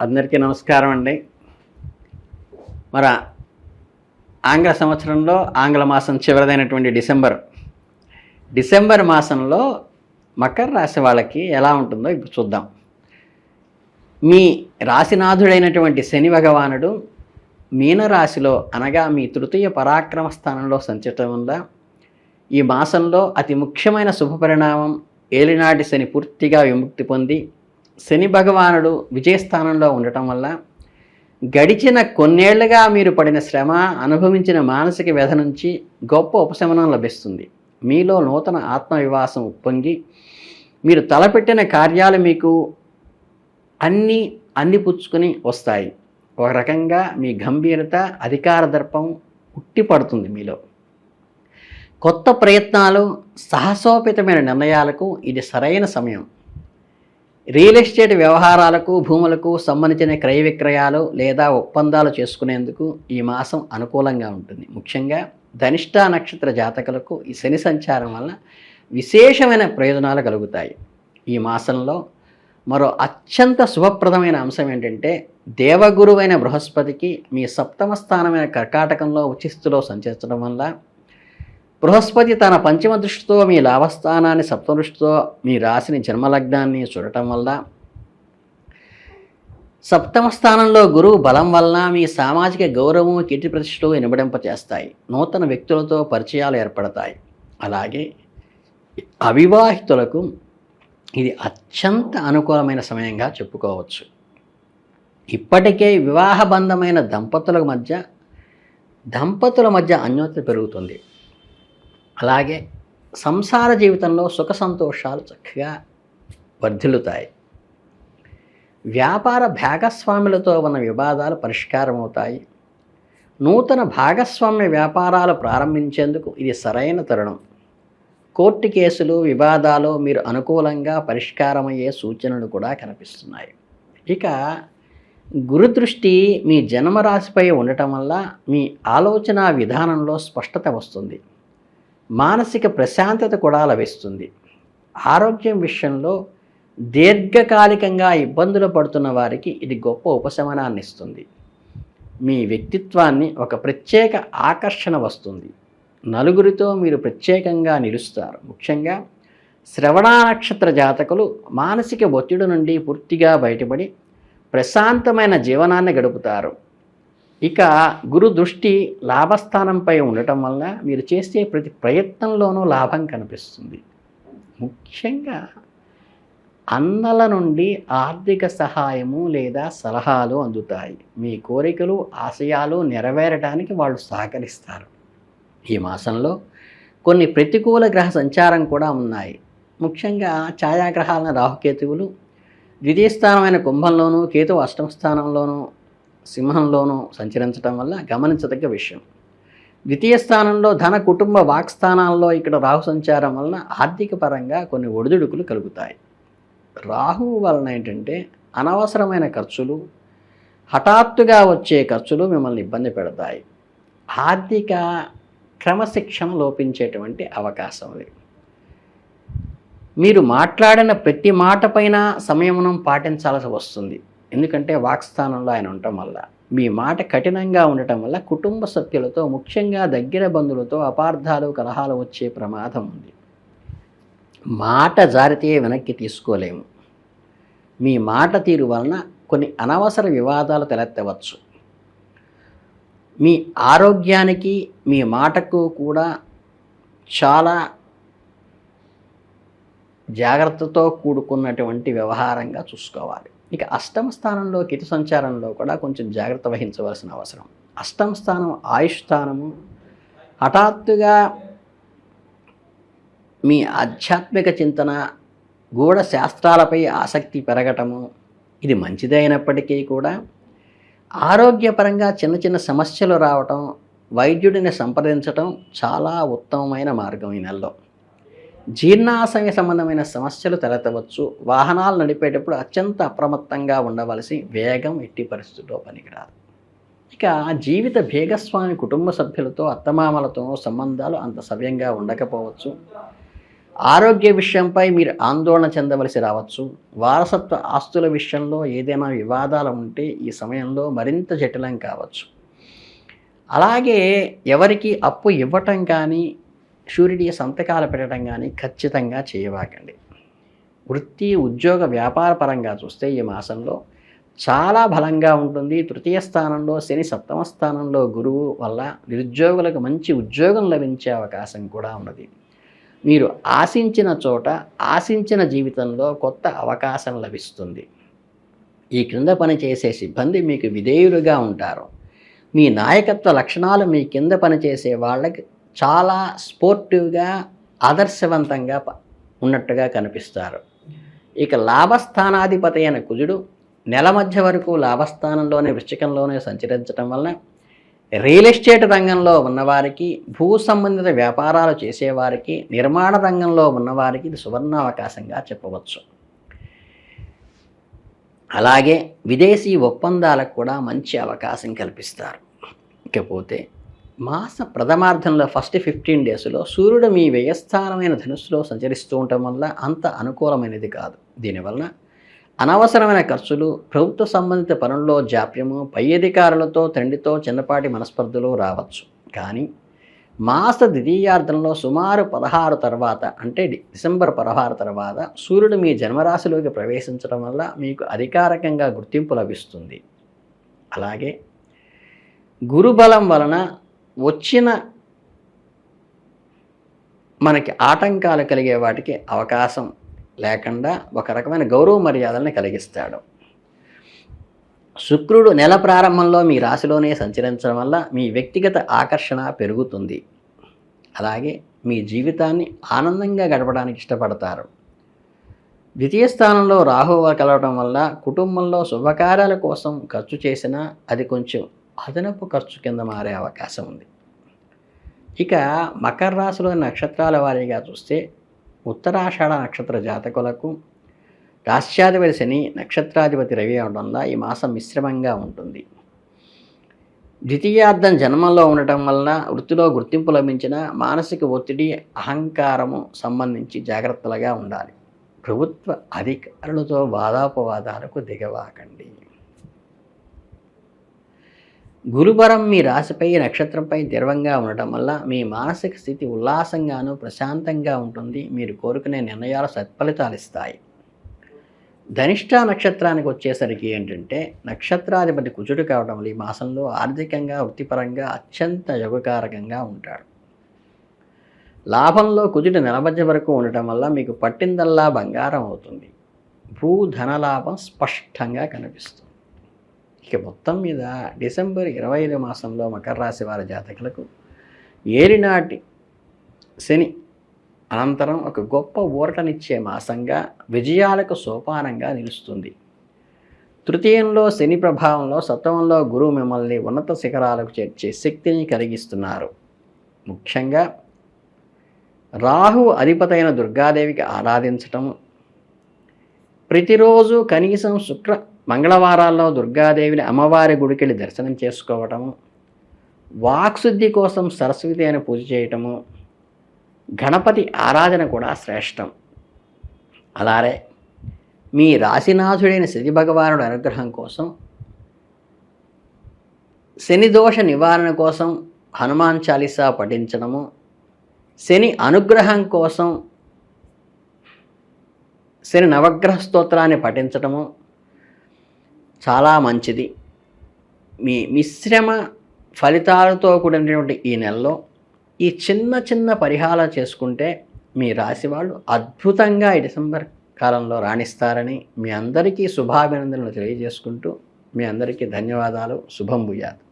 అందరికీ నమస్కారం అండి. మరి ఆంగ్ల సంవత్సరంలో ఆంగ్ల మాసం చివరిదైనటువంటి డిసెంబర్ మాసంలో మకర రాశి వాళ్ళకి ఎలా ఉంటుందో ఇప్పుడు చూద్దాం. మీ రాశినాథుడైనటువంటి శని భగవానుడు మీనరాశిలో అనగా మీ తృతీయ పరాక్రమ స్థానంలో సంచటం వల్ల ఈ మాసంలో అతి ముఖ్యమైన శుభపరిణామం ఏలినాటి శని పూర్తిగా విముక్తి పొంది శని భగవానుడు విజయస్థానంలో ఉండటం వల్ల గడిచిన కొన్నేళ్లుగా మీరు పడిన శ్రమ, అనుభవించిన మానసిక వ్యధ నుంచి గొప్ప ఉపశమనం లభిస్తుంది. మీలో నూతన ఆత్మవిశ్వాసం ఉప్పొంగి మీరు తలపెట్టిన కార్యాలు మీకు అందిపుచ్చుకొని వస్తాయి. ఒక రకంగా మీ గంభీరత, అధికార దర్పం ఉట్టిపడుతుంది మీలో. కొత్త ప్రయత్నాలు, సాహసోపేతమైన నిర్ణయాలకు ఇది సరైన సమయం. రియల్ ఎస్టేట్ వ్యవహారాలకు, భూములకు సంబంధించిన క్రయ విక్రయాలు లేదా ఒప్పందాలు చేసుకునేందుకు ఈ మాసం అనుకూలంగా ఉంటుంది. ముఖ్యంగా ధనిష్ట నక్షత్ర జాతకులకు ఈ శని సంచారం వల్ల విశేషమైన ప్రయోజనాలు కలుగుతాయి. ఈ మాసంలో మరో అత్యంత శుభప్రదమైన అంశం ఏంటంటే దేవగురువైన బృహస్పతికి మీ సప్తమ స్థానమైన కర్కాటకంలో ఉచిస్థితిలో సంచరించడం వల్ల బృహస్పతి తన పంచమ దృష్టితో మీ లాభస్థానాన్ని, సప్తమ దృష్టితో మీ రాశిని, జన్మలగ్నాన్ని చూడటం వల్ల సప్తమ స్థానంలో గురువు బలం వలన మీ సామాజిక గౌరవం, కీర్తి ప్రతిష్టలు ఇనుబడింపచేస్తాయి. నూతన వ్యక్తులతో పరిచయాలు ఏర్పడతాయి. అలాగే అవివాహితులకు ఇది అత్యంత అనుకూలమైన సమయంగా చెప్పుకోవచ్చు. ఇప్పటికే వివాహబంధమైన దంపతుల మధ్య అన్యోన్యత పెరుగుతుంది. అలాగే సంసార జీవితంలో సుఖ సంతోషాలు చక్కగా వర్ధిల్లుతాయి. వ్యాపార భాగస్వాములతో ఉన్న వివాదాలు పరిష్కారం అవుతాయి. నూతన భాగస్వామ్య వ్యాపారాలు ప్రారంభించేందుకు ఇది సరైన తరుణం. కోర్టు కేసులు, వివాదాలు మీరు అనుకూలంగా పరిష్కారమయ్యే సూచనలు కూడా కనిపిస్తున్నాయి. ఇక గురుదృష్టి మీ జన్మరాశిపై ఉండటం వల్ల మీ ఆలోచన విధానంలో స్పష్టత వస్తుంది. మానసిక ప్రశాంతత కూడా లభిస్తుంది. ఆరోగ్యం విషయంలో దీర్ఘకాలికంగా ఇబ్బందులు పడుతున్న వారికి ఇది గొప్ప ఉపశమనాన్ని ఇస్తుంది. మీ వ్యక్తిత్వాన్ని ఒక ప్రత్యేక ఆకర్షణ వస్తుంది. నలుగురితో మీరు ప్రత్యేకంగా నిలుస్తారు. ముఖ్యంగా శ్రవణ నక్షత్ర జాతకులు మానసిక ఒత్తిడి నుండి పూర్తిగా బయటపడి ప్రశాంతమైన జీవనాన్ని గడుపుతారు. ఇక గురు దృష్టి లాభస్థానంపై ఉండటం వల్ల మీరు చేసే ప్రతి ప్రయత్నంలోనూ లాభం కనిపిస్తుంది. ముఖ్యంగా అన్నల నుండి ఆర్థిక సహాయము లేదా సలహాలు అందుతాయి. మీ కోరికలు, ఆశయాలు నెరవేరడానికి వాళ్ళు సహకరిస్తారు. ఈ మాసంలో కొన్ని ప్రతికూల గ్రహ సంచారం కూడా ఉన్నాయి. ముఖ్యంగా ఛాయాగ్రహాలైన రాహుకేతువులు ద్వితీయ స్థానమైన కుంభంలోనూ, కేతువు అష్టమ స్థానంలోనూ, సింహంలోనూ సంచరించడం వల్ల గమనించదగ్గ విషయం. ద్వితీయ స్థానంలో ధన, కుటుంబ, వాక్స్థానాల్లో ఇక్కడ రాహు సంచారం వలన ఆర్థిక పరంగా కొన్ని ఒడిదుడుకులు కలుగుతాయి. రాహువు వలన ఏంటంటే అనవసరమైన ఖర్చులు, హఠాత్తుగా వచ్చే ఖర్చులు మిమ్మల్ని ఇబ్బంది పెడతాయి. ఆర్థిక క్రమశిక్షణ లోపించేటువంటి అవకాశం ఉంది. మీరు మాట్లాడిన ప్రతి మాట పైన సంయమనం పాటించాల్సి వస్తుంది. ఎందుకంటే వాక్స్థానంలో ఆయన ఉండటం వల్ల మీ మాట కఠినంగా ఉండటం వల్ల కుటుంబ సభ్యులతో, ముఖ్యంగా దగ్గర బంధువులతో అపార్థాలు, కలహాలు వచ్చే ప్రమాదం ఉంది. మాట జారితే వెనక్కి తీసుకోలేము. మీ మాట తీరు వలన కొన్ని అనవసర వివాదాలు తలెత్తవచ్చు. మీ ఆరోగ్యానికి, మీ మాటకు కూడా చాలా జాగ్రత్తతో కూడుకున్నటువంటి వ్యవహారంగా చూసుకోవాలి. ఇక అష్టమ స్థానంలో కేతు సంచారంలో కూడా కొంచెం జాగ్రత్త వహించవలసిన అవసరం. అష్టమ స్థానం ఆయుష్ స్థానము. హఠాత్తుగా మీ ఆధ్యాత్మిక చింతన, గూఢ శాస్త్రాలపై ఆసక్తి పెరగటము ఇది మంచిదే అయినప్పటికీ కూడా ఆరోగ్యపరంగా చిన్న చిన్న సమస్యలు రావటం, వైద్యుడిని సంప్రదించటం చాలా ఉత్తమమైన మార్గం. ఈ నెలలో జీర్ణాశయ సంబంధమైన సమస్యలు తలెత్తవచ్చు. వాహనాలు నడిపేటప్పుడు అత్యంత అప్రమత్తంగా ఉండవలసి, వేగం ఎట్టి పరిస్థితుల్లో పనికిరాదు. ఇక జీవిత భాగస్వామి కుటుంబ సభ్యులతో, అత్తమామలతో సంబంధాలు అంత సవ్యంగా ఉండకపోవచ్చు. ఆరోగ్య విషయంపై మీరు ఆందోళన చెందవలసి రావచ్చు. వారసత్వ ఆస్తుల విషయంలో ఏదైనా వివాదాలు ఉంటే ఈ సమయంలో మరింత జటిలం కావచ్చు. అలాగే ఎవరికి అప్పు ఇవ్వటం కానీ, షూరిటీ సంతకాలు పెట్టడం కానీ ఖచ్చితంగా చేయవాకండి. వృత్తి, ఉద్యోగ, వ్యాపార పరంగా చూస్తే ఈ మాసంలో చాలా బలంగా ఉంటుంది. తృతీయ స్థానంలో శని, సప్తమ స్థానంలో గురువు వల్ల నిరుద్యోగులకు మంచి ఉద్యోగం లభించే అవకాశం కూడా ఉన్నది. మీరు ఆశించిన చోట, ఆశించిన జీవితంలో కొత్త అవకాశం లభిస్తుంది. ఈ క్రింద పనిచేసే సిబ్బంది మీకు విధేయులుగా ఉంటారు. మీ నాయకత్వ లక్షణాలు మీ కింద పనిచేసే వాళ్ళకి చాలా స్పోర్టివ్గా, ఆదర్శవంతంగా ఉన్నట్టుగా కనిపిస్తారు. ఇక లాభస్థానాధిపతి అయిన కుజుడు నెల మధ్య వరకు లాభస్థానంలోనే, వృశ్చికంలోనే సంచరించడం వలన రియల్ ఎస్టేట్ రంగంలో ఉన్నవారికి, భూ సంబంధిత వ్యాపారాలు చేసేవారికి, నిర్మాణ రంగంలో ఉన్నవారికి ఇది సువర్ణావకాశంగా చెప్పవచ్చు. అలాగే విదేశీ ఒప్పందాలకు కూడా మంచి అవకాశం కల్పిస్తారు. ఇకపోతే మాస ప్రథమార్థంలో ఫస్ట్ 15 డేస్లో సూర్యుడు మీ వ్యయస్థానమైన ధనుస్సులో సంచరిస్తూ ఉండటం వల్ల అంత అనుకూలమైనది కాదు. దీనివలన అనవసరమైన ఖర్చులు, ప్రభుత్వ సంబంధిత పనుల్లో జాప్యము, పై అధికారులతో, తండ్రితో చిన్నపాటి మనస్పర్ధలు రావచ్చు. కానీ మాస ద్వితీయార్థంలో సుమారు 16 తర్వాత, అంటే డిసెంబర్ 16 తర్వాత సూర్యుడు మీ జన్మరాశిలోకి ప్రవేశించడం వల్ల మీకు అధికారికంగా గుర్తింపు లభిస్తుంది. అలాగే గురుబలం వలన వచ్చిన మనకి ఆటంకాలు కలిగే వాటికి అవకాశం లేకుండా ఒక రకమైన గౌరవ మర్యాదల్ని కలిగిస్తాడు. శుక్రుడు నెల ప్రారంభంలో మీ రాశిలోనే సంచరించడం వల్ల మీ వ్యక్తిగత ఆకర్షణ పెరుగుతుంది. అలాగే మీ జీవితాన్ని ఆనందంగా గడపడానికి ఇష్టపడతారు. ద్వితీయ స్థానంలో రాహువు కలవడం వల్ల కుటుంబంలో శుభకార్యాల కోసం ఖర్చు చేసినా అది కొంచెం అదనపు ఖర్చు కింద మారే అవకాశం ఉంది. ఇక మకర రాశిలో నక్షత్రాల వారీగా చూస్తే ఉత్తరాషాఢ నక్షత్ర జాతకులకు రాశ్యాధిపతి శని, నక్షత్రాధిపతి రవి అవడం వల్ల ఈ మాసం మిశ్రమంగా ఉంటుంది. ద్వితీయార్థం జన్మంలో ఉండటం వలన వృత్తిలో గుర్తింపు లభించిన మానసిక ఒత్తిడి, అహంకారము సంబంధించి జాగ్రత్తలుగా ఉండాలి. ప్రభుత్వ అధికారులతో వాదాపవాదాలకు దిగవాకండి. గురుబలం మీ రాశిపై, నక్షత్రంపై తీవ్రంగా ఉండటం వల్ల మీ మానసిక స్థితి ఉల్లాసంగాను, ప్రశాంతంగా ఉంటుంది. మీరు కోరుకునే నిర్ణయాలు సత్ఫలితాలు ఇస్తాయి. ధనిష్ట నక్షత్రానికి వచ్చేసరికి ఏంటంటే నక్షత్రాధిపతి కుజుడు కావడం వల్ల ఈ మాసంలో ఆర్థికంగా, వృత్తిపరంగా అత్యంత యోగకారకంగా ఉంటాడు. లాభంలో కుజుడు నెల మధ్య వరకు ఉండటం వల్ల మీకు పట్టిందల్లా బంగారం అవుతుంది. భూధన లాభం స్పష్టంగా కనిపిస్తుంది. ఇక మొత్తం మీద డిసెంబర్ 25 మాసంలో మకర రాశి వారి జాతకులకు ఏలినాటి శని అనంతరం ఒక గొప్ప ఊరటనిచ్చే మాసంగా, విజయాలకు సోపానంగా నిలుస్తుంది. తృతీయంలో శని ప్రభావంలో, సప్తమంలో గురువు మిమ్మల్ని ఉన్నత శిఖరాలకు చేర్చే శక్తిని కలిగిస్తున్నారు. ముఖ్యంగా రాహు అధిపతైన దుర్గాదేవికి ఆరాధించటము, ప్రతిరోజు కనీసం మంగళవారాల్లో దుర్గాదేవిని అమ్మవారి గుడికెళ్ళి దర్శనం చేసుకోవటము, వాక్శుద్ధి కోసం సరస్వతి అని పూజ చేయటము, గణపతి ఆరాధన కూడా శ్రేష్టం. అలాగే మీ రాశినాథుడైన శని భగవానుడి అనుగ్రహం కోసం, శని దోష నివారణ కోసం హనుమాన్ చాలీసా పఠించడము, శని అనుగ్రహం కోసం శని నవగ్రహ స్తోత్రాన్ని పఠించడము చాలా మంచిది. మీ మిశ్రమ ఫలితాలతో కూడినటువంటి ఈ నెలలో ఈ చిన్న చిన్న పరిహారాలు చేసుకుంటే మీ రాశి వాళ్ళు అద్భుతంగా ఈ డిసెంబర్ కాలంలో రాణిస్తారని మీ అందరికీ శుభాభినందనలు తెలియజేసుకుంటూ మీ అందరికీ ధన్యవాదాలు. శుభం భూయాత్.